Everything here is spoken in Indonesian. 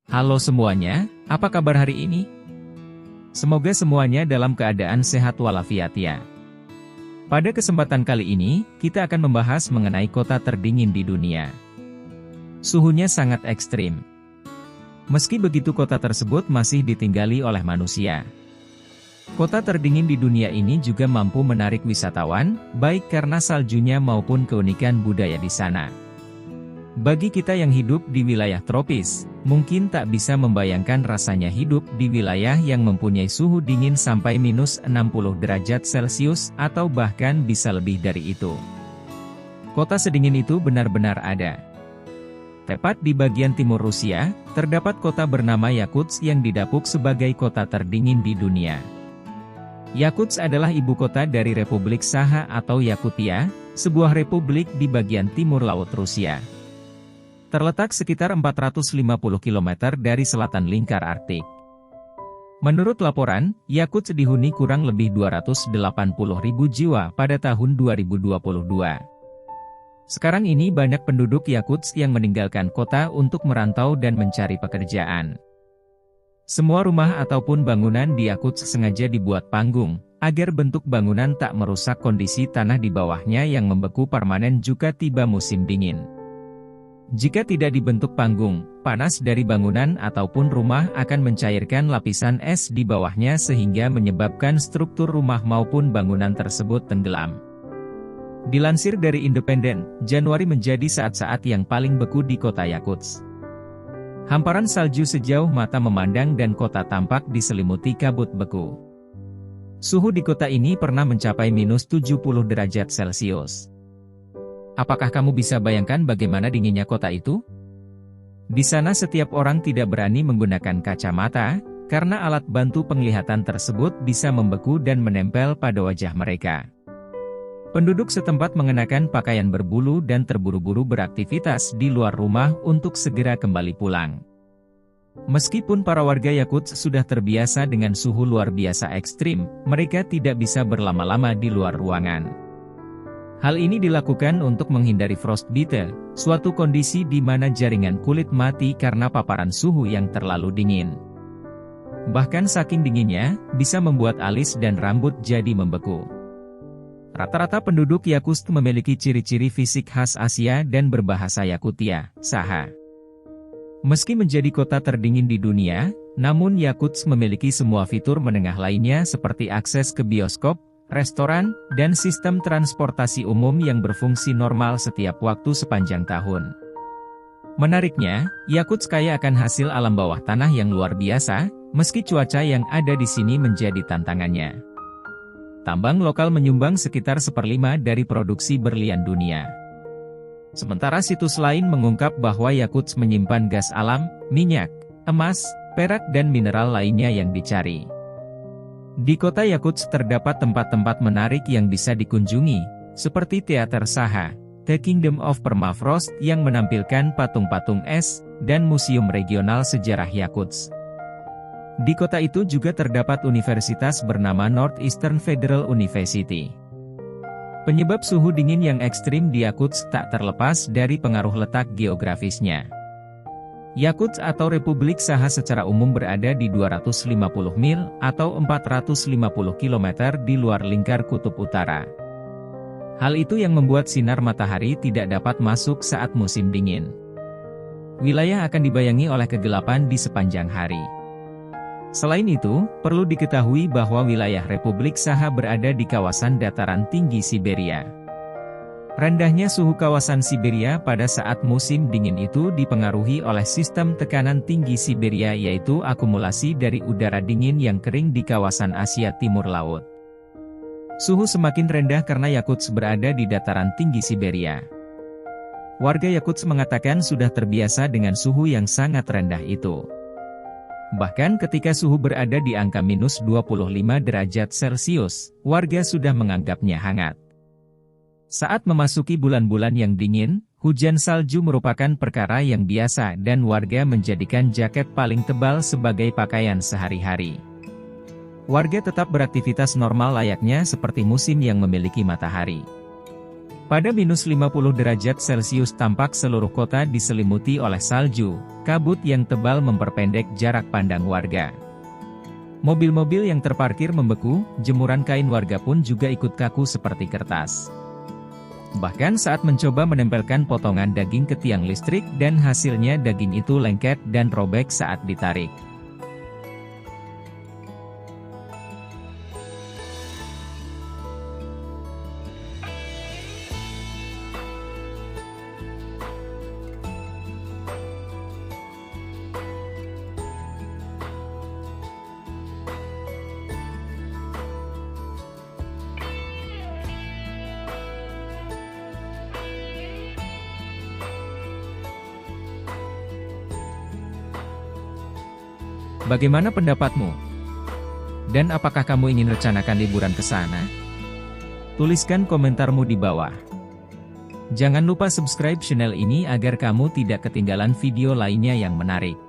Halo semuanya, apa kabar hari ini? Semoga semuanya dalam keadaan sehat walafiat ya. Pada kesempatan kali ini, kita akan membahas mengenai kota terdingin di dunia. Suhunya sangat ekstrim. Meski begitu kota tersebut masih ditinggali oleh manusia. Kota terdingin di dunia ini juga mampu menarik wisatawan, baik karena saljunya maupun keunikan budaya di sana. Bagi kita yang hidup di wilayah tropis, mungkin tak bisa membayangkan rasanya hidup di wilayah yang mempunyai suhu dingin sampai minus 60 derajat Celcius atau bahkan bisa lebih dari itu. Kota sedingin itu benar-benar ada. Tepat di bagian timur Rusia, terdapat kota bernama Yakutsk yang didapuk sebagai kota terdingin di dunia. Yakutsk adalah ibu kota dari Republik Sakha atau Yakutia, sebuah republik di bagian timur Laut Rusia. Terletak sekitar 450 km dari selatan lingkar Arktik. Menurut laporan, Yakutsk dihuni kurang lebih 280.000 jiwa pada tahun 2022. Sekarang ini banyak penduduk Yakutsk yang meninggalkan kota untuk merantau dan mencari pekerjaan. Semua rumah ataupun bangunan di Yakutsk sengaja dibuat panggung, agar bentuk bangunan tak merusak kondisi tanah di bawahnya yang membeku permanen jika tiba musim dingin. Jika tidak dibentuk panggung, panas dari bangunan ataupun rumah akan mencairkan lapisan es di bawahnya sehingga menyebabkan struktur rumah maupun bangunan tersebut tenggelam. Dilansir dari Independen, Januari menjadi saat-saat yang paling beku di kota Yakutsk. Hamparan salju sejauh mata memandang dan kota tampak diselimuti kabut beku. Suhu di kota ini pernah mencapai minus 70 derajat Celcius. Apakah kamu bisa bayangkan bagaimana dinginnya kota itu? Di sana setiap orang tidak berani menggunakan kacamata, karena alat bantu penglihatan tersebut bisa membeku dan menempel pada wajah mereka. Penduduk setempat mengenakan pakaian berbulu dan terburu-buru beraktivitas di luar rumah untuk segera kembali pulang. Meskipun para warga Yakutsk sudah terbiasa dengan suhu luar biasa ekstrim, mereka tidak bisa berlama-lama di luar ruangan. Hal ini dilakukan untuk menghindari frostbite, suatu kondisi di mana jaringan kulit mati karena paparan suhu yang terlalu dingin. Bahkan saking dinginnya, bisa membuat alis dan rambut jadi membeku. Rata-rata penduduk Yakutsk memiliki ciri-ciri fisik khas Asia dan berbahasa Yakutia, Sakha. Meski menjadi kota terdingin di dunia, namun Yakutsk memiliki semua fitur menengah lainnya seperti akses ke bioskop, restoran, dan sistem transportasi umum yang berfungsi normal setiap waktu sepanjang tahun. Menariknya, Yakutsk kaya akan hasil alam bawah tanah yang luar biasa, meski cuaca yang ada di sini menjadi tantangannya. Tambang lokal menyumbang sekitar 1/5 dari produksi berlian dunia. Sementara situs lain mengungkap bahwa Yakutsk menyimpan gas alam, minyak, emas, perak dan mineral lainnya yang dicari. Di kota Yakutsk terdapat tempat-tempat menarik yang bisa dikunjungi, seperti Teater Sakha, The Kingdom of Permafrost yang menampilkan patung-patung es, dan Museum Regional Sejarah Yakutsk. Di kota itu juga terdapat universitas bernama Northeastern Federal University. Penyebab suhu dingin yang ekstrim di Yakutsk tak terlepas dari pengaruh letak geografisnya. Yakutsk atau Republik Sakha secara umum berada di 250 mil atau 450 km di luar lingkar kutub utara. Hal itu yang membuat sinar matahari tidak dapat masuk saat musim dingin. Wilayah akan dibayangi oleh kegelapan di sepanjang hari. Selain itu, perlu diketahui bahwa wilayah Republik Sakha berada di kawasan dataran tinggi Siberia. Rendahnya suhu kawasan Siberia pada saat musim dingin itu dipengaruhi oleh sistem tekanan tinggi Siberia, yaitu akumulasi dari udara dingin yang kering di kawasan Asia Timur Laut. Suhu semakin rendah karena Yakutsk berada di dataran tinggi Siberia. Warga Yakutsk mengatakan sudah terbiasa dengan suhu yang sangat rendah itu. Bahkan ketika suhu berada di angka minus 25 derajat Celcius, warga sudah menganggapnya hangat. Saat memasuki bulan-bulan yang dingin, hujan salju merupakan perkara yang biasa dan warga menjadikan jaket paling tebal sebagai pakaian sehari-hari. Warga tetap beraktivitas normal layaknya seperti musim yang memiliki matahari. Pada minus 50 derajat Celcius tampak seluruh kota diselimuti oleh salju, kabut yang tebal memperpendek jarak pandang warga. Mobil-mobil yang terparkir membeku, jemuran kain warga pun juga ikut kaku seperti kertas. Bahkan saat mencoba menempelkan potongan daging ke tiang listrik dan hasilnya daging itu lengket dan robek saat ditarik. Bagaimana pendapatmu? Dan apakah kamu ingin rencanakan liburan ke sana? Tuliskan komentarmu di bawah. Jangan lupa subscribe channel ini agar kamu tidak ketinggalan video lainnya yang menarik.